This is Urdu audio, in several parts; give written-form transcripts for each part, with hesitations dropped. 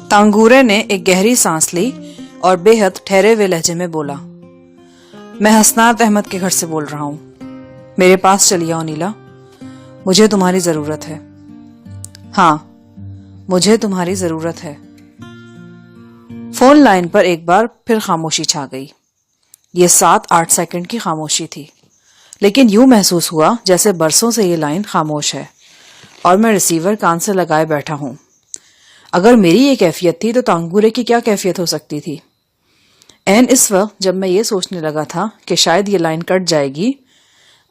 تانگورے نے ایک گہری سانس لی اور بے حد ٹھہرے ہوئے لہجے میں بولا، میں حسنات احمد کے گھر سے بول رہا ہوں، میرے پاس چلی آؤ نیلا، مجھے تمہاری ضرورت ہے۔ ہاں، مجھے تمہاری ضرورت ہے۔ فون لائن پر ایک بار پھر خاموشی چھا گئی۔ یہ 7-8 سیکنڈ کی خاموشی تھی، لیکن یوں محسوس ہوا جیسے برسوں سے یہ لائن خاموش ہے اور میں ریسیور کان سے لگائے بیٹھا ہوں۔ اگر میری یہ کیفیت تھی تو تانگورے کی کیا کیفیت ہو سکتی تھی؟ عین اس وقت جب میں یہ سوچنے لگا تھا کہ شاید یہ لائن کٹ جائے گی،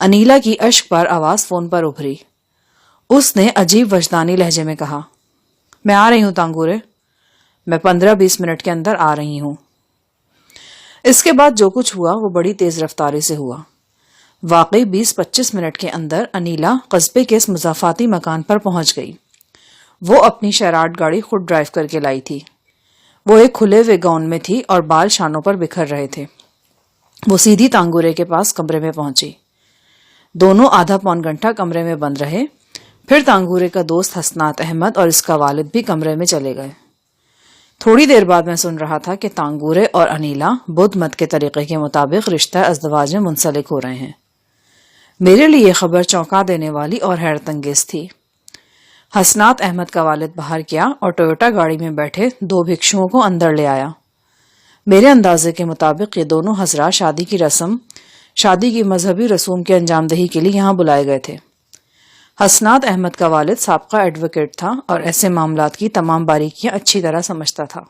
انیلا کی اشک بار آواز فون پر ابھری۔ اس نے عجیب وجدانی لہجے میں کہا، میں آ رہی ہوں تانگورے، میں 15-20 منٹ کے اندر آ رہی ہوں۔ اس کے بعد جو کچھ ہوا وہ بڑی تیز رفتاری سے ہوا۔ واقعی 20-25 منٹ کے اندر انیلا قصبے کے اس مضافاتی مکان پر پہنچ گئی۔ وہ اپنی شیراٹ گاڑی خود ڈرائیو کر کے لائی تھی۔ وہ ایک کھلے ہوئے گاؤن میں تھی اور بال شانوں پر بکھر رہے تھے۔ وہ سیدھی تانگورے کے پاس کمرے میں پہنچی۔ دونوں آدھا پون گھنٹہ کمرے میں بند رہے، پھر تانگورے کا دوست حسنات احمد اور اس کا والد بھی کمرے میں چلے گئے۔ تھوڑی دیر بعد میں سن رہا تھا کہ تانگورے اور انیلا بدھ مت کے طریقے کے مطابق رشتہ ازدواج میں منسلک ہو رہے ہیں۔ میرے لیے یہ خبر چونکا دینے والی اور حیرت انگیز تھی۔ حسنات احمد کا والد باہر کیا اور ٹویوٹا گاڑی میں بیٹھے 2 بھکشوؤں کو اندر لے آیا۔ میرے اندازے کے مطابق یہ دونوں حضرات شادی کی مذہبی رسوم کی انجام دہی کے لیے یہاں بلائے گئے تھے۔ حسنات احمد کا والد سابقہ ایڈوکیٹ تھا اور ایسے معاملات کی تمام باریکیاں اچھی طرح سمجھتا تھا۔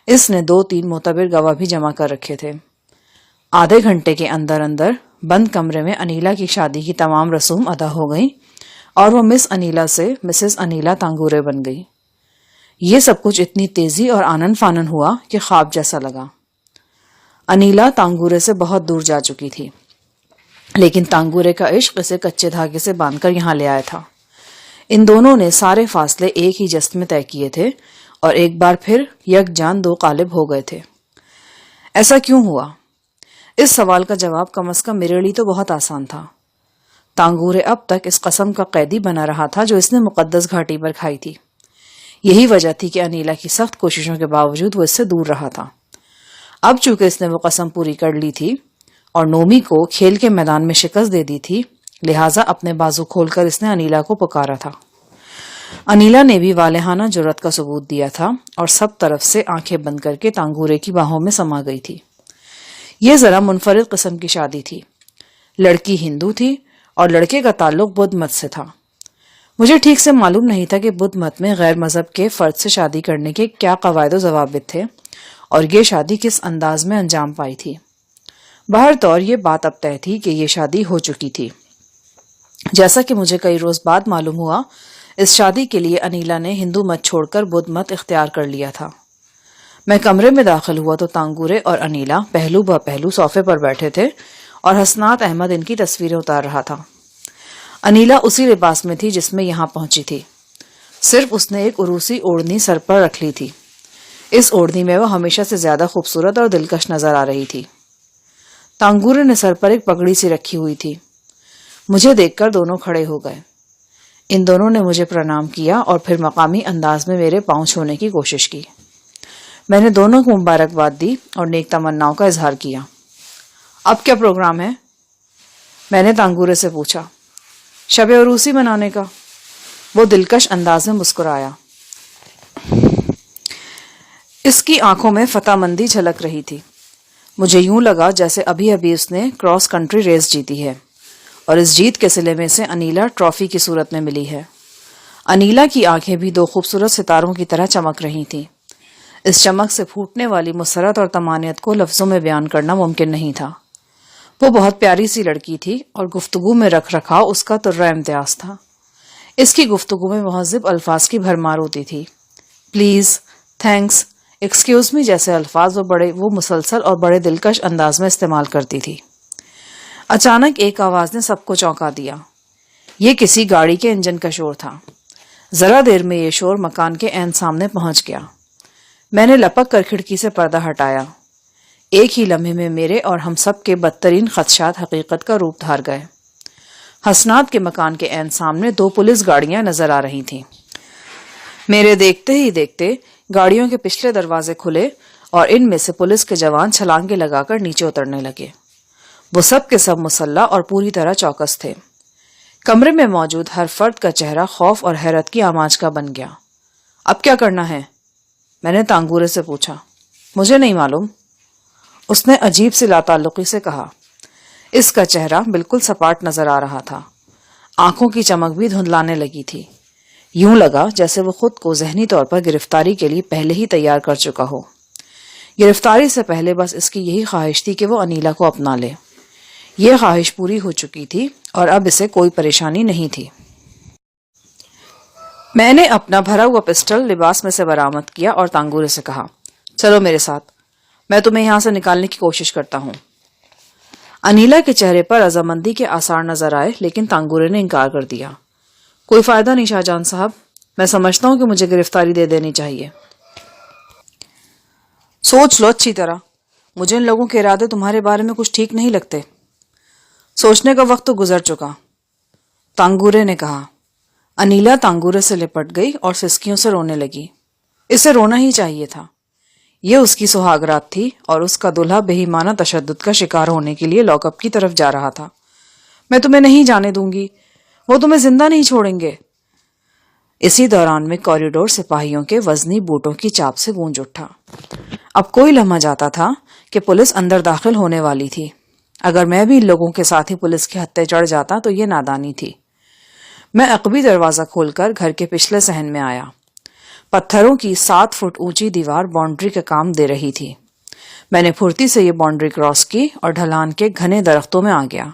اس نے 2-3 معتبر گواہ بھی جمع کر رکھے تھے۔ آدھے گھنٹے کے اندر بند کمرے میں انیلا کی شادی کی تمام رسوم ادا ہو گئی اور وہ مس انیلا سے مسز انیلا تانگورے بن گئی۔ یہ سب کچھ اتنی تیزی اور آنن فانن ہوا کہ خواب جیسا لگا۔ انیلا تانگورے سے بہت دور جا چکی تھی، لیکن تانگورے کا عشق اسے کچے دھاگے سے باندھ کر یہاں لے آیا تھا۔ ان دونوں نے سارے فاصلے ایک ہی جست میں طے کیے تھے اور ایک بار پھر یکجان 2 قالب ہو گئے تھے۔ ایسا کیوں ہوا؟ اس سوال کا جواب کم از کم میرے لیے تو بہت آسان تھا۔ تانگورے اب تک اس قسم کا قیدی بنا رہا تھا جو اس نے مقدس گھاٹی پر کھائی تھی۔ یہی وجہ تھی کہ انیلا کی سخت کوششوں کے باوجود وہ اس سے دور رہا تھا۔ اب چونکہ اس نے وہ قسم پوری کر لی تھی اور نومی کو کھیل کے میدان میں شکست دے دی تھی، لہٰذا اپنے بازو کھول کر اس نے انیلا کو پکارا تھا۔ انیلا نے بھی والہانہ جرأت کا ثبوت دیا تھا اور سب طرف سے آنکھیں بند کر کے تانگورے کی باہوں میں سما گئی تھی۔ یہ ذرا منفرد قسم کی شادی تھی۔ لڑکی ہندو تھی اور لڑکے کا تعلق بدھ مت سے تھا۔ مجھے ٹھیک سے معلوم نہیں تھا کہ بدھ مت میں غیر مذہب کے فرد سے شادی کرنے کے کیا قواعد و ضوابط تھے اور یہ شادی کس انداز میں انجام پائی تھی۔ بہر طور یہ بات اب طے تھی کہ یہ شادی ہو چکی تھی۔ جیسا کہ مجھے کئی روز بعد معلوم ہوا، اس شادی کے لیے انیلا نے ہندو مت چھوڑ کر بدھ مت اختیار کر لیا تھا۔ میں کمرے میں داخل ہوا تو تانگورے اور انیلا پہلو بہ پہلو صوفے پر بیٹھے تھے اور حسنات احمد ان کی تصویریں اتار رہا تھا۔ انیلا اسی لباس میں تھی جس میں یہاں پہنچی تھی، صرف اس نے ایک عروسی اوڑھنی سر پر رکھ لی تھی۔ اس اوڑھنی میں وہ ہمیشہ سے زیادہ خوبصورت اور دلکش نظر آ رہی تھی۔ تانگورے نے سر پر ایک پگڑی سی رکھی ہوئی تھی۔ مجھے دیکھ کر دونوں کھڑے ہو گئے۔ ان دونوں نے مجھے پرنام کیا اور پھر مقامی انداز میں میرے پاؤں چھونے کی کوشش کی۔ میں نے دونوں کو مبارکباد دی اور نیک تمناؤں کا اظہار کیا۔ اب کیا پروگرام ہے؟ میں نے تانگورے سے پوچھا۔ شب عروسی منانے کا۔ وہ دلکش انداز میں مسکرایا۔ اس کی آنکھوں میں فتح مندی جھلک رہی تھی۔ مجھے یوں لگا جیسے ابھی اس نے کراس کنٹری ریس جیتی ہے اور اس جیت کے صلے میں سے انیلا ٹرافی کی صورت میں ملی ہے۔ انیلا کی آنکھیں بھی 2 خوبصورت ستاروں کی طرح چمک رہی تھیں۔ اس چمک سے پھوٹنے والی مسرت اور طمانینت کو لفظوں میں بیان کرنا ممکن نہیں تھا۔ وہ بہت پیاری سی لڑکی تھی اور گفتگو میں رکھ رکھاؤ اس کا ترہ امتیاز تھا۔ اس کی گفتگو میں مہذب الفاظ کی بھرمار ہوتی تھی۔ پلیز، تھینکس، ایکسکیوز می جیسے الفاظ وہ مسلسل اور بڑے دلکش انداز میں استعمال کرتی تھی۔ اچانک ایک آواز نے سب کو چونکا دیا۔ یہ کسی گاڑی کے انجن کا شور تھا۔ ذرا دیر میں یہ شور مکان کے عین سامنے پہنچ گیا۔ میں نے لپک کر کھڑکی سے پردہ ہٹایا۔ ایک ہی لمحے میں میرے اور ہم سب کے بدترین خدشات حقیقت کا روپ دھار گئے۔ حسنات کے مکان کے عین سامنے 2 پولیس گاڑیاں نظر آ رہی تھیں۔ میرے دیکھتے ہی دیکھتے گاڑیوں کے پچھلے دروازے کھلے اور ان میں سے پولیس کے جوان چھلانگیں لگا کر نیچے اترنے لگے۔ وہ سب کے سب مسلح اور پوری طرح چوکس تھے۔ کمرے میں موجود ہر فرد کا چہرہ خوف اور حیرت کی آماج کا بن گیا۔ اب کیا کرنا ہے؟ میں نے تانگورے سے پوچھا۔ مجھے نہیں معلوم، اس نے عجیب سی لاتعلقی سے کہا۔ اس کا چہرہ بالکل سپاٹ نظر آ رہا تھا، آنکھوں کی چمک بھی دھندلانے لگی تھی۔ یوں لگا جیسے وہ خود کو ذہنی طور پر گرفتاری کے لیے پہلے ہی تیار کر چکا ہو۔ گرفتاری سے پہلے بس اس کی یہی خواہش تھی کہ وہ انیلا کو اپنا لے۔ یہ خواہش پوری ہو چکی تھی اور اب اسے کوئی پریشانی نہیں تھی۔ میں نے اپنا بھرا ہوا پسٹل لباس میں سے برآمد کیا اور تانگورے سے کہا، چلو میرے ساتھ، میں تمہیں یہاں سے نکالنے کی کوشش کرتا ہوں۔ انیلا کے چہرے پر رضامندی کے آثار نظر آئے، لیکن تانگورے نے انکار کر دیا۔ کوئی فائدہ نہیں شاہجہان صاحب، میں سمجھتا ہوں کہ مجھے گرفتاری دے دینی چاہیے۔ سوچ لو اچھی طرح، مجھے ان لوگوں کے ارادے تمہارے بارے میں کچھ ٹھیک نہیں لگتے۔ سوچنے کا وقت تو گزر چکا، تانگورے نے کہا۔ انیلا تانگورے سے لپٹ گئی اور سسکیوں سے رونے لگی۔ اسے رونا ہی چاہیے تھا، یہ اس کی سہاگ رات تھی اور اس کا دلہا بے ایمانہ تشدد کا شکار ہونے کے لیے لاک اپ کی طرف جا رہا تھا۔ میں تمہیں نہیں جانے دوں گی، وہ تمہیں زندہ نہیں چھوڑیں گے۔ اسی دوران میں کوریڈور سپاہیوں کے وزنی بوٹوں کی چاپ سے گونج اٹھا۔ اب کوئی لمحہ جاتا تھا کہ پولیس اندر داخل ہونے والی تھی۔ اگر میں بھی ان لوگوں کے ساتھ ہی پولیس کے ہتھے چڑھ جاتا تو یہ نادانی تھی۔ میں عقبی دروازہ کھول کر گھر کے پچھلے صحن میں آیا۔ پتھروں کی 7 فٹ اونچی دیوار باؤنڈری کا کام دے رہی تھی۔ میں نے پھرتی سے یہ باؤنڈری کراس کی اور ڈھلان کے گھنے درختوں میں آ گیا۔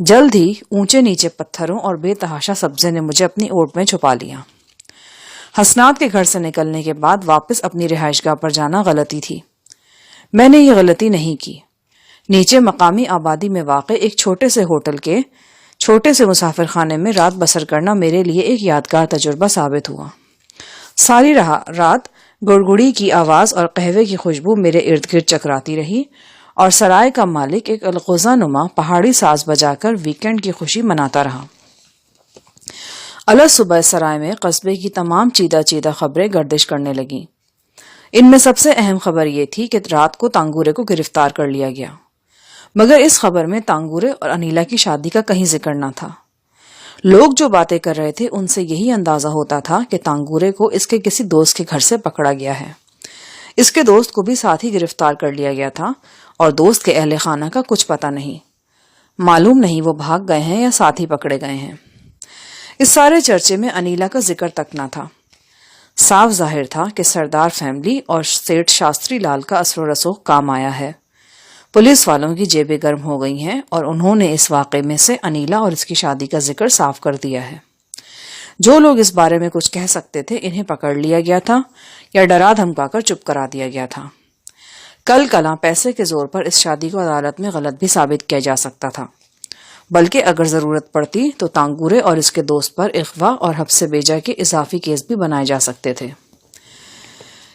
جلد ہی اونچے نیچے پتھروں اور بے تحاشا سبزے نے مجھے اپنی اوٹ میں چھپا لیا۔ حسنات کے گھر سے نکلنے کے بعد واپس اپنی رہائش گاہ پر جانا غلطی تھی۔ میں نے یہ غلطی نہیں کی۔ نیچے مقامی آبادی میں واقع ایک چھوٹے سے ہوٹل کے چھوٹے سے مسافر خانے میں رات بسر کرنا میرے لیے ایک یادگار تجربہ ثابت ہوا۔ ساری رات گڑگڑی کی آواز اور قہوے کی خوشبو میرے ارد گرد چکراتی رہی اور سرائے کا مالک ایک الغوزہ نما پہاڑی ساز بجا کر ویکینڈ کی خوشی مناتا رہا۔ صبح سرائے میں قصبے کی تمام چیدہ خبریں گردش کرنے لگیں۔ ان میں سب سے اہم خبر یہ تھی کہ رات کو تانگورے کو گرفتار کر لیا گیا، مگر اس خبر میں تانگورے اور انیلا کی شادی کا کہیں ذکر نہ تھا۔ لوگ جو باتیں کر رہے تھے ان سے یہی اندازہ ہوتا تھا کہ تانگورے کو اس کے کسی دوست کے گھر سے پکڑا گیا ہے۔ اس کے دوست کو بھی ساتھ ہی گرفتار کر لیا گیا تھا اور دوست کے اہل خانہ کا کچھ پتہ نہیں۔ معلوم نہیں وہ بھاگ گئے ہیں یا ساتھ ہی پکڑے گئے ہیں۔ اس سارے چرچے میں انیلا کا ذکر تک نہ تھا۔ صاف ظاہر تھا کہ سردار فیملی اور سیٹھ شاستری لال کا اثر و رسوخ کام آیا ہے۔ پولیس والوں کی جیبیں گرم ہو گئی ہیں اور انہوں نے اس واقعے میں سے انیلا اور اس کی شادی کا ذکر صاف کر دیا ہے۔ جو لوگ اس بارے میں کچھ کہہ سکتے تھے انہیں پکڑ لیا گیا تھا یا ڈرا دھمکا کر چپ کرا دیا گیا تھا۔ کل کلاں پیسے کے زور پر اس شادی کو عدالت میں غلط بھی ثابت کیا جا سکتا تھا، بلکہ اگر ضرورت پڑتی تو تانگورے اور اس کے دوست پر اغوا اور حبس بیجا کے اضافی کیس بھی بنائے جا سکتے تھے۔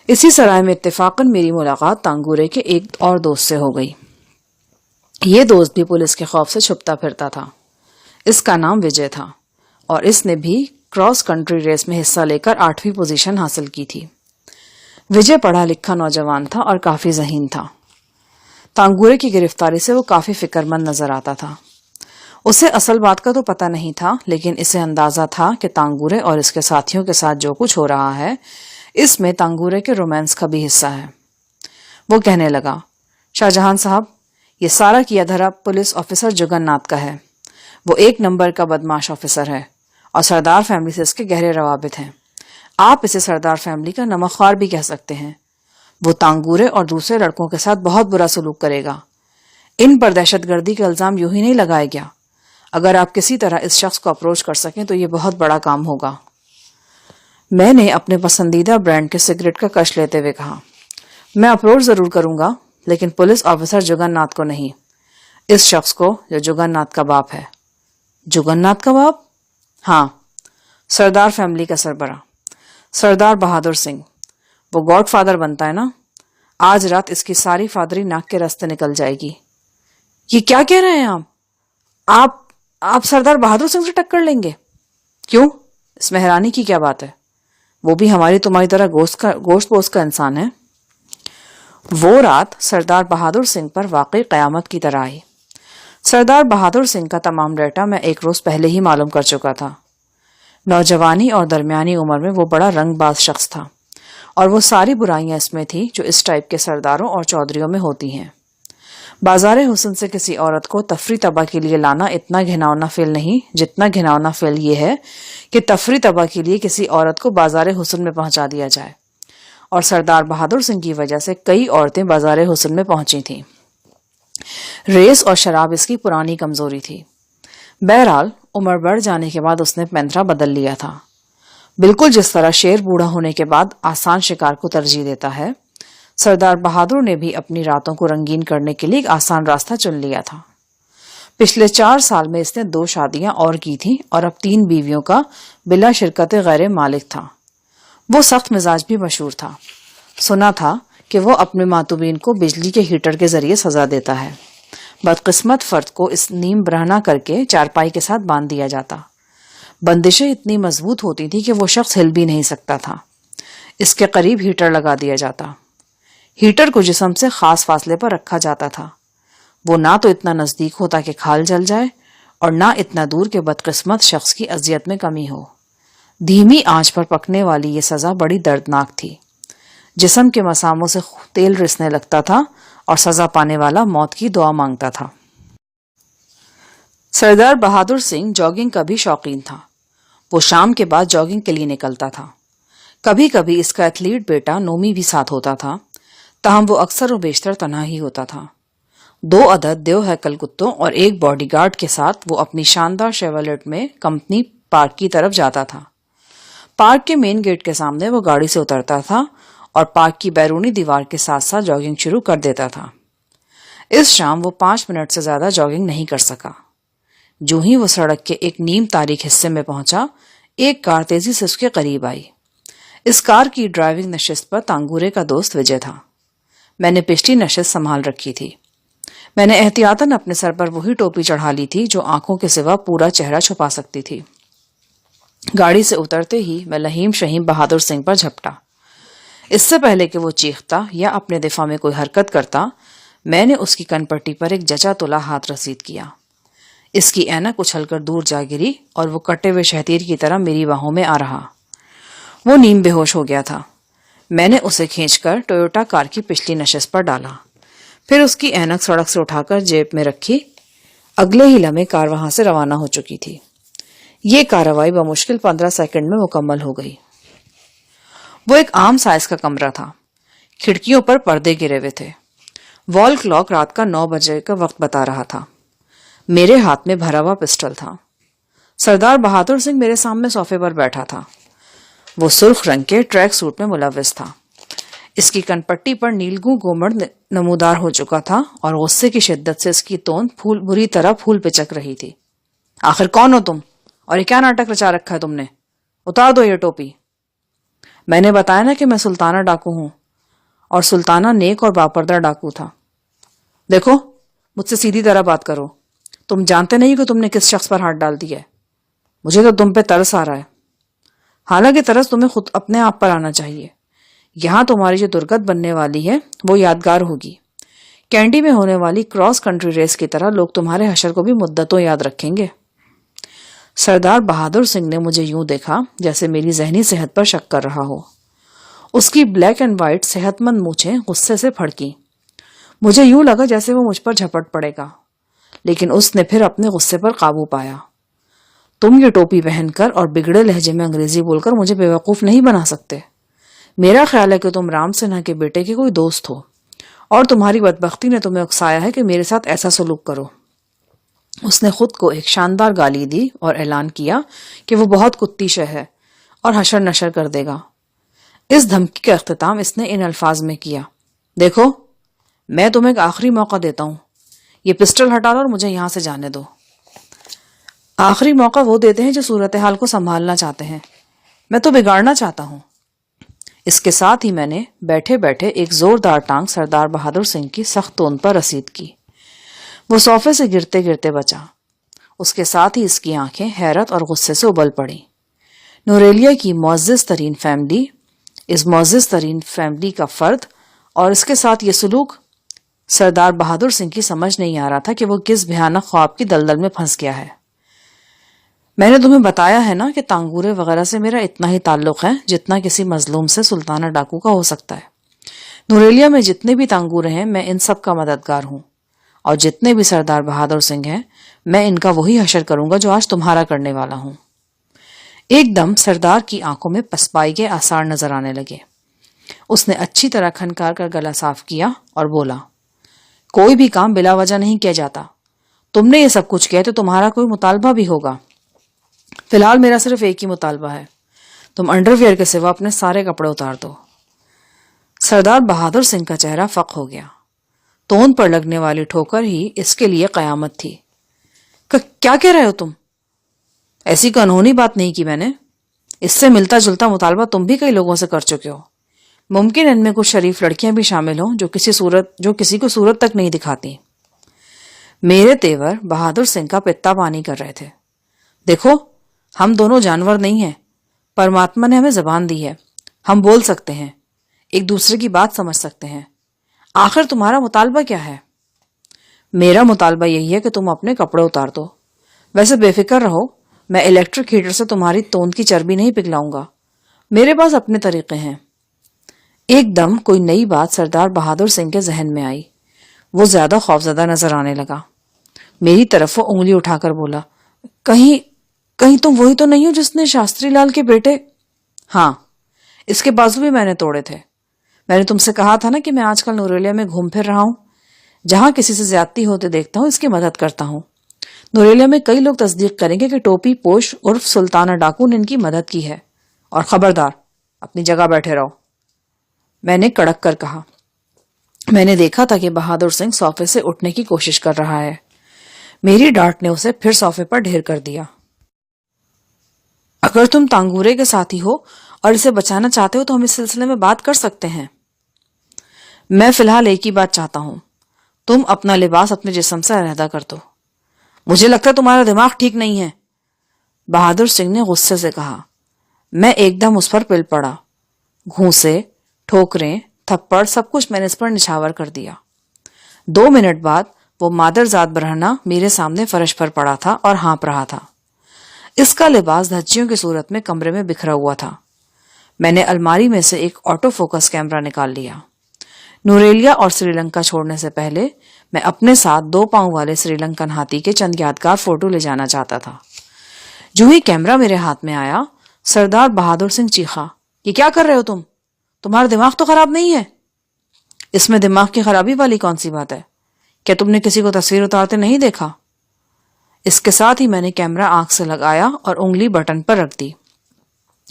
اسی سرائے میں اتفاقاً میری ملاقات تانگورے کے ایک اور دوست سے ہو گئی۔ یہ دوست بھی پولیس کے خوف سے چھپتا پھرتا تھا۔ اس کا نام وجے تھا اور اس نے بھی کراس کنٹری ریس میں حصہ لے کر 8ویں پوزیشن حاصل کی تھی۔ وجے پڑھا لکھا نوجوان تھا اور کافی ذہین تھا۔ تانگورے کی گرفتاری سے وہ کافی فکر مند نظر آتا تھا۔ اسے اصل بات کا تو پتہ نہیں تھا، لیکن اسے اندازہ تھا کہ تانگورے اور اس کے ساتھیوں کے ساتھ جو کچھ ہو رہا ہے اس میں تانگورے کے رومانس کا بھی حصہ ہے۔ وہ کہنے لگا، شاہجہان صاحب، یہ سارا کیا دھرا پولیس آفیسر جگن ناتھ کا ہے۔ وہ 1 نمبر کا بدماش آفیسر ہے اور سردار فیملی سے اس کے گہرے روابط ہیں۔ آپ اسے سردار فیملی کا نمک خوار بھی کہہ سکتے ہیں۔ وہ تانگورے اور دوسرے لڑکوں کے ساتھ بہت برا سلوک کرے گا۔ ان پر دہشت گردی کا الزام یوں ہی نہیں لگائے گیا۔ اگر آپ کسی طرح اس شخص کو اپروچ کر سکیں تو یہ بہت بڑا کام ہوگا۔ میں نے اپنے پسندیدہ برانڈ کے سگریٹ کا کش لیتے ہوئے کہا، میں اپروچ ضرور کروں گا، لیکن پولیس آفیسر جگن ناتھ کو نہیں، اس شخص کو جو جگن ناتھ کا باپ ہے۔ جگن ناتھ کا باپ؟ ہاں، سردار فیملی کا سربراہ، سردار بہادر سنگھ۔ وہ گاڈ فادر بنتا ہے نا، آج رات اس کی ساری فادری ناک کے راستے نکل جائے گی۔ یہ کیا کہہ رہے ہیں آپ سردار بہادر سنگھ سے ٹکر لیں گے؟ کیوں؟ اس میں حیرانی کی کیا بات ہے؟ وہ بھی ہماری تمہاری طرح گوشت پوست کا انسان ہے. وہ رات سردار بہادر سنگھ پر واقعی قیامت کی طرح آئی. سردار بہادر سنگھ کا تمام ڈیٹا میں ایک روز پہلے ہی معلوم کر چکا تھا. نوجوانی اور درمیانی عمر میں وہ بڑا رنگ باز شخص تھا، اور وہ ساری برائیاں اس میں تھی جو اس ٹائپ کے سرداروں اور چودھریوں میں ہوتی ہیں. بازار حسن سے کسی عورت کو تفریح طبع کے لیے لانا اتنا گھناؤنا فعل نہیں جتنا گھناؤنا فعل یہ ہے کہ تفریح طبع کے لیے کسی عورت کو بازار حسن میں پہنچا دیا جائے. اور سردار بہادر سنگھ کی وجہ سے کئی عورتیں بازار حسن میں پہنچی تھیں. ریس اور شراب اس کی پرانی کمزوری تھی. بہرحال عمر بڑھ جانے کے بعد اس نے پینترا بدل لیا تھا. بالکل جس طرح شیر بوڑھا ہونے کے بعد آسان شکار کو ترجیح دیتا ہے، سردار بہادر نے بھی اپنی راتوں کو رنگین کرنے کے لیے ایک آسان راستہ چن لیا تھا. پچھلے 4 سال میں اس نے 2 شادیاں اور کی تھیں اور اب 3 بیویوں کا بلا شرکت غیر مالک تھا. وہ سخت مزاج بھی مشہور تھا. سنا تھا کہ وہ اپنے ماتوبین کو بجلی کے ہیٹر کے ذریعے سزا دیتا ہے. بدقسمت فرد کو اس نیم برہنہ کر کے چارپائی کے ساتھ باندھ دیا جاتا. بندشیں اتنی مضبوط ہوتی تھی کہ وہ شخص ہل بھی نہیں سکتا تھا. اس کے قریب ہیٹر لگا دیا جاتا. ہیٹر کو جسم سے خاص فاصلے پر رکھا جاتا تھا. وہ نہ تو اتنا نزدیک ہوتا کہ کھال جل جائے اور نہ اتنا دور کہ بدقسمت شخص کی اذیت میں کمی ہو. دھیمی آنچ پر پکنے والی یہ سزا بڑی دردناک تھی. جسم کے مساموں سے تیل رسنے لگتا تھا اور سزا پانے والا موت کی دعا مانگتا تھا. سردار بہادر سنگھ جاگنگ کا بھی شوقین تھا. وہ شام کے بعد جاگنگ کے لیے نکلتا تھا. کبھی کبھی اس کا ایتھلیٹ بیٹا نومی بھی ساتھ ہوتا تھا، تاہم وہ اکثر و بیشتر تنہا ہی ہوتا تھا. 2 عدد دیو ہیکل کتوں اور ایک باڈی گارڈ کے ساتھ وہ اپنی شاندار شیورلیٹ میں کمپنی پارک کی طرف جاتا تھا. پارک کے مین گیٹ کے سامنے وہ گاڑی سے اترتا تھا اور پارک کی بیرونی دیوار کے ساتھ ساتھ جاگنگ شروع کر دیتا تھا. اس شام وہ 5 منٹ سے زیادہ جاگنگ نہیں کر سکا. جو ہی وہ سڑک کے ایک نیم تاریک حصے میں پہنچا، ایک کار تیزی سے اس کے قریب آئی. اس کار کی ڈرائیونگ نشست پر تانگورے کا دوست وجے تھا. میں نے پچھلی نشست سنبھال رکھی تھی. میں نے احتیاطاً اپنے سر پر وہی ٹوپی چڑھا لی تھی جو آنکھوں کے سوا پورا چہرہ چھپا سکتی تھی. گاڑی سے اترتے ہی میں لہیم شہیم بہادر سنگھ پر جھپٹا. اس سے پہلے کہ وہ چیختا یا اپنے دفاع میں کوئی حرکت کرتا، میں نے اس کی کن پٹی پر ایک جچا تلا ہاتھ رسید کیا. اس کی اینک اچھل کر دور جا گری اور وہ کٹے ہوئے شہتیر کی طرح میری باہوں میں آ رہا. وہ نیم بے ہوش ہو گیا تھا. میں نے اسے کھینچ کر ٹویوٹا کار کی پچھلی نشست پر ڈالا، پھر اس کی اینک سڑک سے اٹھا کر جیب میں رکھی. اگلے ہی لمحے کار وہاں سے روانہ ہو چکی تھی. یہ کارروائی بمشکل 15 سیکنڈ میں مکمل ہو گئی. وہ ایک عام سائز کا کمرہ تھا. کھڑکیوں پر پردے گرے ہوئے تھے. وال کلاک رات کا 9 بجے کا وقت بتا رہا تھا. میرے ہاتھ میں بھرا ہوا پسٹل تھا. سردار بہادر سنگھ میرے سامنے صوفے پر بیٹھا تھا. وہ سرخ رنگ کے ٹریک سوٹ میں ملوث تھا. اس کی کنپٹی پر نیلگوں گومڑ نمودار ہو چکا تھا اور غصے کی شدت سے اس کی توند بری طرح پھول پچک رہی تھی. آخر کون ہو تم، اور یہ کیا ناٹک رچا رکھا ہے تم نے؟ اتار دو یہ ٹوپی. میں نے بتایا نا کہ میں سلطانہ ڈاکو ہوں، اور سلطانہ نیک اور باپردہ ڈاکو تھا. دیکھو، مجھ سے سیدھی طرح بات کرو. تم جانتے نہیں کہ تم نے کس شخص پر ہاتھ ڈال دیا ہے. مجھے تو تم پہ ترس آ رہا ہے. حالانکہ ترس تمہیں خود اپنے آپ پر آنا چاہیے. یہاں تمہاری جو درگت بننے والی ہے وہ یادگار ہوگی. کینڈی میں ہونے والی کراس کنٹری ریس کی طرح لوگ تمہارے حشر کو بھی مدتوں یاد رکھیں گے. سردار بہادر سنگھ نے مجھے یوں دیکھا جیسے میری ذہنی صحت پر شک کر رہا ہو. اس کی بلیک اینڈ وائٹ صحت مند مونچھیں غصے سے پھڑکی. مجھے یوں لگا جیسے وہ مجھ پر جھپٹ پڑے گا، لیکن اس نے پھر اپنے غصے پر قابو پایا. تم یہ ٹوپی پہن کر اور بگڑے لہجے میں انگریزی بول کر مجھے بے وقوف نہیں بنا سکتے. میرا خیال ہے کہ تم رام سنہا کے بیٹے کے کوئی دوست ہو، اور تمہاری بدبختی نے تمہیں اکسایا ہے کہ میرے ساتھ ایسا سلوک کرو. اس نے خود کو ایک شاندار گالی دی اور اعلان کیا کہ وہ بہت کتی شہ ہے اور حشر نشر کر دے گا. اس دھمکی کا اختتام اس نے ان الفاظ میں کیا: دیکھو، میں تمہیں ایک آخری موقع دیتا ہوں. یہ پسٹل ہٹا لو اور مجھے یہاں سے جانے دو. آخری موقع وہ دیتے ہیں جو صورتحال کو سنبھالنا چاہتے ہیں. میں تو بگاڑنا چاہتا ہوں. اس کے ساتھ ہی میں نے بیٹھے بیٹھے ایک زوردار ٹانگ سردار بہادر سنگھ کی سخت توند پر رسید کی. وہ صوفے سے گرتے گرتے بچا. اس کے ساتھ ہی اس کی آنکھیں حیرت اور غصے سے ابل پڑیں. نوریلیا کی معزز ترین فیملی، اس معزز ترین فیملی کا فرد اور اس کے ساتھ یہ سلوک، سردار بہادر سنگھ کی سمجھ نہیں آ رہا تھا کہ وہ کس بھیانک خواب کی دلدل میں پھنس گیا ہے۔ میں نے تمہیں بتایا ہے نا کہ تانگورے وغیرہ سے میرا اتنا ہی تعلق ہے جتنا کسی مظلوم سے سلطانہ ڈاکو کا ہو سکتا ہے۔ نوریلیا میں جتنے بھی تانگورے ہیں میں ان سب کا مددگار ہوں، اور جتنے بھی سردار بہادر سنگھ ہیں میں ان کا وہی حشر کروں گا جو آج تمہارا کرنے والا ہوں۔ ایک دم سردار کی آنکھوں میں پسپائی کے آثار نظر آنے لگے۔ اس نے اچھی طرح کھنکار کر گلا صاف کیا اور بولا، کوئی بھی کام بلا وجہ نہیں کیا جاتا۔ تم نے یہ سب کچھ کیا تو تمہارا کوئی مطالبہ بھی ہوگا۔ فی الحال میرا صرف ایک ہی مطالبہ ہے، تم انڈر ویئر کے سوا اپنے سارے کپڑے اتار دو۔ سردار بہادر سنگھ کا چہرہ فق ہو گیا۔ توند پر لگنے والی ٹھوکر ہی اس کے لیے قیامت تھی۔ کیا کہہ رہے ہو تم؟ ایسی کوئی انہونی بات نہیں کی میں نے۔ اس سے ملتا جلتا مطالبہ تم بھی کئی لوگوں سے کر چکے ہو۔ ممکن ان میں کچھ شریف لڑکیاں بھی شامل ہوں جو کسی کو صورت تک نہیں دکھاتی۔ میرے تیور بہادر سنگھ کا پتا پانی کر رہے تھے۔ دیکھو، ہم دونوں جانور نہیں ہیں، پرماتما نے ہمیں زبان دی ہے، ہم بول سکتے ہیں، ایک دوسرے کی بات سمجھ سکتے ہیں۔ آخر تمہارا مطالبہ کیا ہے؟ میرا مطالبہ یہی ہے کہ تم اپنے کپڑے اتار دو۔ ویسے بے فکر رہو، میں الیکٹرک ہیٹر سے تمہاری توند کی چربی نہیں پگھلاؤں گا، میرے پاس اپنے طریقے ہیں۔ ایک دم کوئی نئی بات سردار بہادر سنگھ کے ذہن میں آئی۔ وہ زیادہ خوفزدہ نظر آنے لگا۔ میری طرف وہ انگلی اٹھا کر بولا، کہیں تم وہی تو نہیں ہو جس نے شاستری لال کے بیٹے؟ ہاں، اس کے بازو بھی میں نے توڑے تھے۔ میں نے تم سے کہا تھا نا کہ میں آج کل نوریلیا میں گھوم پھر رہا ہوں، جہاں کسی سے زیادتی ہوتے دیکھتا ہوں اس کی مدد کرتا ہوں۔ نوریلیا میں کئی لوگ تصدیق کریں گے کہ ٹوپی پوش عرف سلطانہ ڈاکو نے ان کی مدد کی ہے، اور خبردار اپنی جگہ بیٹھے رہو، میں نے کڑک کر کہا۔ میں نے دیکھا تھا کہ بہادر سنگھ صوفے سے اٹھنے کی کوشش کر رہا ہے۔ میری ڈانٹ نے اسے پھر صوفے پر ڈھیر کر دیا۔ اگر تم تانگورے کے ساتھی ہو اور اسے بچانا چاہتے ہو تو ہم اس سلسلے میں بات کر سکتے ہیں۔ میں فی الحال ایک ہی بات چاہتا ہوں، تم اپنا لباس اپنے جسم سے علیحدہ کر دو۔ مجھے لگتا ہے تمہارا دماغ ٹھیک نہیں ہے، بہادر سنگھ نے غصے سے کہا۔ میں ایک دم اس پر پل پڑا۔ گھونسے، ٹھوکریں، تھپڑ، سب کچھ میں نے اس پر نچھاور کر دیا۔ 2 منٹ بعد وہ مادر ذات برہنہ میرے سامنے فرش پر پڑا تھا اور ہانپ رہا تھا۔ اس کا لباس دھچیوں کی صورت میں کمرے میں بکھرا ہوا تھا۔ میں نے الماری میں سے ایک آٹو فوکس کیمرہ نکال لیا۔ نوریلیا اور سری لنکا چھوڑنے سے پہلے میں اپنے ساتھ 2 پاؤں والے سری لنکن ہاتھی کے چند یادگار فوٹو لے جانا چاہتا تھا۔ جو ہی کیمرہ میرے ہاتھ میں آیا، سردار بہادر سنگھ چیخا، یہ کیا کر رہے ہو تم؟ تمہارا دماغ تو خراب نہیں ہے؟ اس میں دماغ کی خرابی والی کون سی بات ہے؟ کیا تم نے کسی کو تصویر اتارتے نہیں دیکھا؟ اس کے ساتھ ہی میں نے کیمرہ آنکھ سے لگایا اور انگلی بٹن پر رکھ دی۔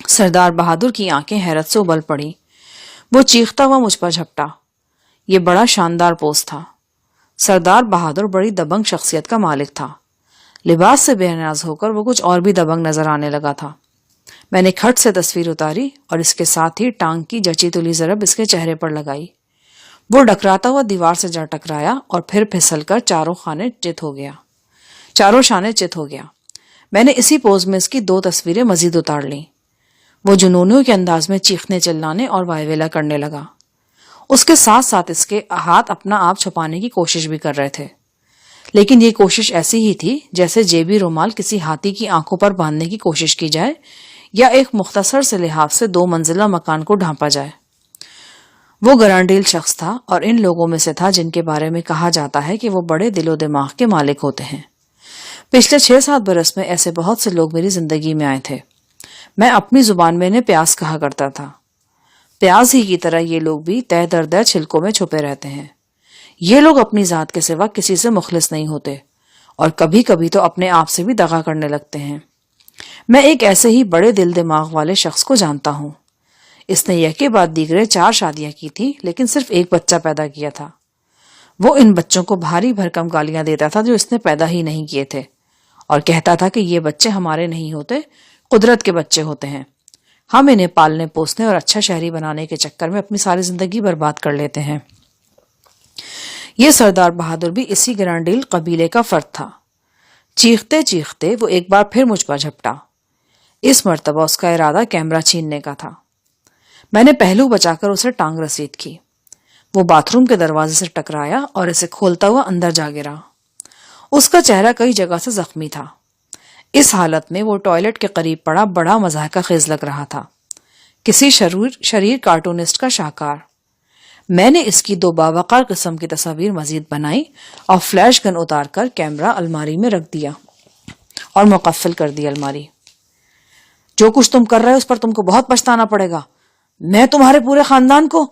سردار بہادر کی آنکھیں حیرت سے ابل پڑی۔ وہ چیختا ہوا مجھ پر جھپٹا۔ یہ بڑا شاندار پوز تھا۔ سردار بہادر بڑی دبنگ شخصیت کا مالک تھا۔ لباس سے بے نیاز ہو کر وہ کچھ اور بھی دبنگ نظر آنے لگا تھا۔ میں نے کھٹ سے تصویر اتاری اور اس کے ساتھ ہی ٹانگ کی جچی تلی ضرب اس کے چہرے پر لگائی۔ وہ ڈکراتا ہوا دیوار سے جا ٹکرایا اور پھر پھسل کر چاروں شانے چت ہو گیا۔ میں نے اسی پوز میں اس کی 2 تصویریں مزید اتار لیں۔ وہ جنونیوں کے انداز میں چیخنے چلانے اور وائیویلا کرنے لگا۔ اس کے ساتھ ساتھ اس کے ہاتھ اپنا آپ چھپانے کی کوشش بھی کر رہے تھے، لیکن یہ کوشش ایسی ہی تھی جیسے جیبی رومال کسی ہاتھی کی آنکھوں پر باندھنے کی کوشش کی جائے یا ایک مختصر سے لحاف سے 2 منزلہ مکان کو ڈھانپا جائے۔ وہ گرانڈیل شخص تھا اور ان لوگوں میں سے تھا جن کے بارے میں کہا جاتا ہے کہ وہ بڑے دل و دماغ کے مالک ہوتے ہیں۔ پچھلے 6-7 برس میں ایسے بہت سے لوگ میری زندگی میں آئے تھے۔ میں اپنی زبان میں انہیں پیاز کہا کرتا تھا۔ پیاز ہی کی طرح یہ لوگ بھی تہ دردہ چھلکوں میں چھپے رہتے ہیں۔ یہ لوگ اپنی ذات کے سوا کسی سے مخلص نہیں ہوتے اور کبھی کبھی تو اپنے آپ سے بھی دغا کرنے لگتے ہیں۔ میں ایک ایسے ہی بڑے دل دماغ والے شخص کو جانتا ہوں۔ اس نے یک کے بعد دیگرے 4 شادیاں کی تھی لیکن صرف ایک بچہ پیدا کیا تھا۔ وہ ان بچوں کو بھاری بھرکم گالیاں دیتا تھا جو اس نے پیدا ہی نہیں کیے تھے، اور کہتا تھا کہ یہ بچے ہمارے نہیں ہوتے، قدرت کے بچے ہوتے ہیں۔ ہم انہیں پالنے پوسنے اور اچھا شہری بنانے کے چکر میں اپنی ساری زندگی برباد کر لیتے ہیں۔ یہ سردار بہادر بھی اسی گرانڈیل قبیلے کا فرد تھا۔ چیختے چیختے وہ ایک بار پھر مجھ پر جھپٹا۔ اس مرتبہ اس کا ارادہ کیمرہ چھیننے کا تھا۔ میں نے پہلو بچا کر اسے ٹانگ رسید کی۔ وہ باتھ روم کے دروازے سے ٹکرایا اور اسے کھولتا ہوا اندر جا گرا۔ اس کا چہرہ کئی جگہ سے زخمی تھا۔ اس حالت میں وہ ٹوائلٹ کے قریب پڑا بڑا مضحکہ خیز لگ رہا تھا، کسی شریر کارٹونسٹ کا شاہکار۔ میں نے اس کی 2 باوقار قسم کی تصاویر مزید بنائی اور فلیش گن اتار کر کیمرہ الماری میں رکھ دیا اور مقفل کر دی الماری۔ جو کچھ تم کر رہے ہو اس پر تم کو بہت پچھتانا پڑے گا، میں تمہارے پورے خاندان کو۔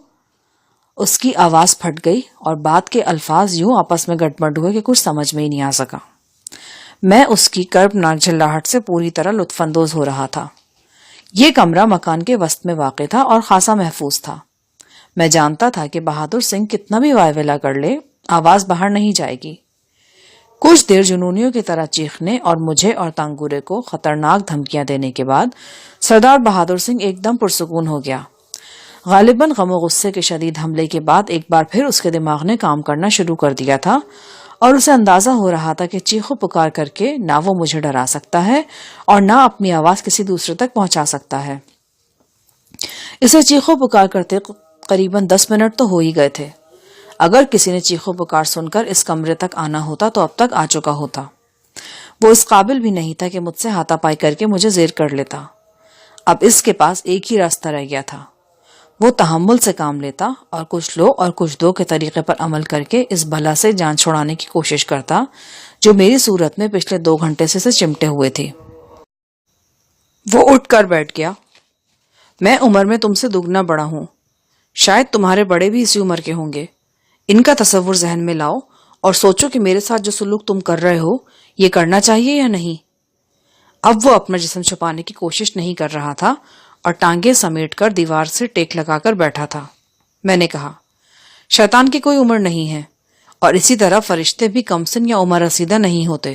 اس کی آواز پھٹ گئی اور بات کے الفاظ یوں آپس میں گٹمٹ ہوئے کہ کچھ سمجھ میں ہی نہیں آ سکا۔ میں اس کی کربناک جھلاہٹ سے پوری طرح لطف اندوز ہو رہا تھا۔ یہ کمرہ مکان کے وسط میں واقع تھا اور خاصا محفوظ تھا۔ میں جانتا تھا کہ بہادر سنگھ کتنا بھی وائیولا کر لے، آواز باہر نہیں جائے گی۔ کچھ دیر جنونیوں کی طرح چیخنے اور مجھے اور تانگورے کو خطرناک دھمکیاں دینے کے بعد سردار بہادر سنگھ ایک دم پرسکون ہو گیا۔ غالباً غم و غصے کے شدید حملے کے بعد ایک بار پھر اس کے دماغ نے کام کرنا شروع کر دیا تھا اور اسے اندازہ ہو رہا تھا کہ چیخو پکار کر کے نہ وہ مجھے ڈرا سکتا ہے اور نہ اپنی آواز کسی دوسرے تک پہنچا سکتا ہے۔ اسے چیخو پکار کرتے قریباً 10 منٹ تو ہو ہی گئے تھے۔ اگر کسی نے چیخو پکار سن کر اس کمرے تک آنا ہوتا تو اب تک آ چکا ہوتا۔ وہ اس قابل بھی نہیں تھا کہ مجھ سے ہاتھا پائی کر کے مجھے زیر کر لیتا۔ اب اس کے پاس ایک ہی راستہ رہ گیا تھا، وہ تحمل سے کام لیتا اور کچھ لو اور کچھ دو کے طریقے پر عمل کر کے اس بلا سے جان چھڑانے کی کوشش کرتا جو میری صورت میں پچھلے 2 گھنٹے سے چمٹے ہوئے تھی۔ وہ اٹھ کر بیٹھ گیا۔ میں عمر میں تم سے دگنا بڑا ہوں، شاید تمہارے بڑے بھی اسی عمر کے ہوں گے۔ ان کا تصور ذہن میں لاؤ اور سوچو کہ میرے ساتھ جو سلوک تم کر رہے ہو یہ کرنا چاہیے یا نہیں۔ اب وہ اپنا جسم چھپانے کی کوشش نہیں کر رہا تھا اور ٹانگیں سمیٹ کر دیوار سے ٹیک لگا کر بیٹھا تھا۔ میں نے کہا، شیطان کی کوئی عمر نہیں ہے اور اسی طرح فرشتے بھی کم سن یا عمر رسیدہ نہیں ہوتے۔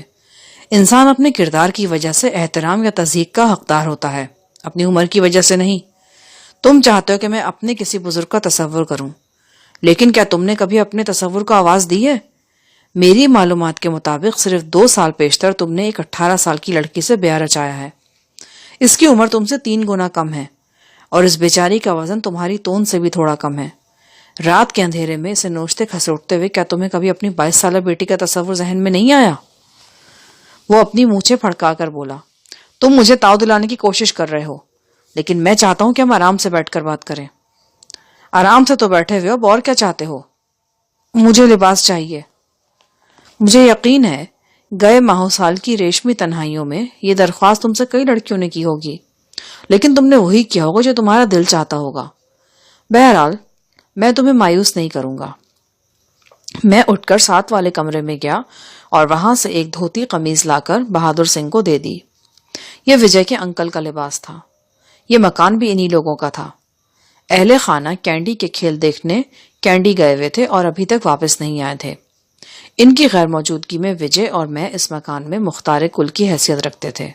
انسان اپنے کردار کی وجہ سے احترام یا تضحیق کا حقدار ہوتا ہے، اپنی عمر کی وجہ سے نہیں۔ تم چاہتے ہو کہ میں اپنے کسی بزرگ کا تصور کروں، لیکن کیا تم نے کبھی اپنے تصور کو آواز دی ہے؟ میری معلومات کے مطابق صرف 2 سال پیشتر تم نے ایک 18 سال کی لڑکی سے بیاہ رچایا ہے۔ اس کی عمر تم سے 3 گنا کم ہے اور اس بیچاری کا وزن تمہاری توند سے بھی تھوڑا کم ہے۔ رات کے اندھیرے میں اسے نوچتے کھسوٹتے ہوئے کیا تمہیں کبھی اپنی 22 سالہ بیٹی کا تصور ذہن میں نہیں آیا؟ وہ اپنی مونچھیں پھڑکا کر بولا، تم مجھے تاؤ دلانے کی کوشش کر رہے ہو، لیکن میں چاہتا ہوں کہ ہم آرام سے بیٹھ کر بات کریں۔ آرام سے تو بیٹھے ہوئے ہو، اور کیا چاہتے ہو؟ مجھے لباس چاہیے۔ مجھے یقین ہے گئے ماہو سال کی ریشمی تنہائیوں میں یہ درخواست تم سے کئی لڑکیوں نے کی ہوگی، لیکن تم نے وہی کیا ہوگا جو تمہارا دل چاہتا ہوگا۔ بہرحال میں تمہیں مایوس نہیں کروں گا۔ میں اٹھ کر 7 والے کمرے میں گیا اور وہاں سے ایک دھوتی قمیض لا کر بہادر سنگھ کو دے دی۔ یہ وجے کے انکل کا لباس تھا۔ یہ مکان بھی انہی لوگوں کا تھا۔ اہل خانہ کینڈی کے کھیل دیکھنے کینڈی گئے ہوئے تھے اور ابھی تک واپس نہیں آئے تھے۔ ان کی غیر موجودگی میں وجے اور میں اس مکان میں مختار کل کی حیثیت رکھتے تھے۔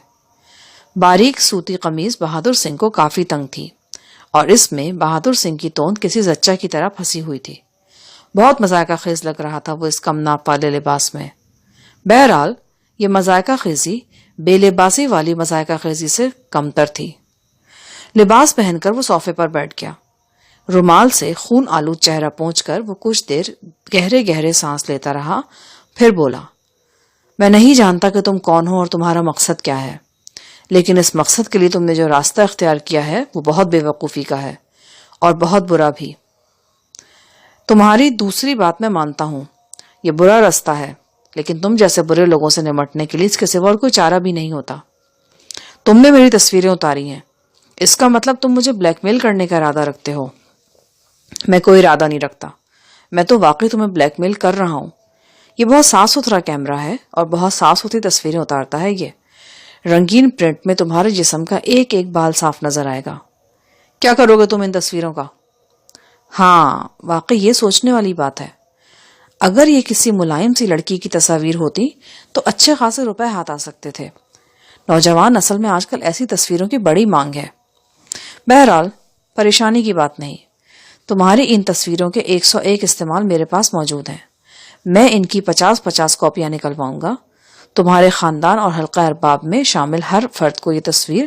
باریک سوتی قمیض بہادر سنگھ کو کافی تنگ تھی اور اس میں بہادر سنگھ کی توند کسی زچہ کی طرح پھنسی ہوئی تھی۔ بہت مذائقہ خیز لگ رہا تھا وہ اس کم ناپ والے لباس میں۔ بہرحال یہ مذائقہ خیزی بے لباسی والی مذائقہ خیزی سے کم تر تھی۔ لباس پہن کر وہ صوفے پر بیٹھ گیا۔ رومال سے خون آلود چہرہ پونچھ کر وہ کچھ دیر گہرے گہرے سانس لیتا رہا، پھر بولا، میں نہیں جانتا کہ تم کون ہو اور تمہارا مقصد کیا ہے، لیکن اس مقصد کے لیے تم نے جو راستہ اختیار کیا ہے وہ بہت بے وقوفی کا ہے اور بہت برا بھی۔ تمہاری دوسری بات میں مانتا ہوں، یہ برا راستہ ہے، لیکن تم جیسے برے لوگوں سے نمٹنے کے لیے اس کے سوا اور کوئی چارہ بھی نہیں ہوتا۔ تم نے میری تصویریں اتاری ہیں، اس کا مطلب تم مجھے بلیک میل کرنے کا ارادہ رکھتے ہو۔ میں کوئی ارادہ نہیں رکھتا، میں تو واقعی تمہیں بلیک میل کر رہا ہوں۔ یہ بہت صاف ستھرا کیمرہ ہے اور بہت صاف ستھری تصویریں اتارتا ہے۔ یہ رنگین پرنٹ میں تمہارے جسم کا ایک ایک بال صاف نظر آئے گا۔ کیا کرو گے تم ان تصویروں کا؟ ہاں، واقعی یہ سوچنے والی بات ہے۔ اگر یہ کسی ملائم سی لڑکی کی تصاویر ہوتی تو اچھے خاصے روپے ہاتھ آ سکتے تھے۔ نوجوان نسل میں آج کل ایسی تصویروں کی بڑی مانگ ہے۔ بہرحال پریشانی کی بات نہیں، تمہاری ان تصویروں کے 101 استعمال میرے پاس موجود ہیں۔ میں ان کی 50 کاپیاں نکلواؤں گا۔ تمہارے خاندان اور حلقہ ارباب میں شامل ہر فرد کو یہ تصویر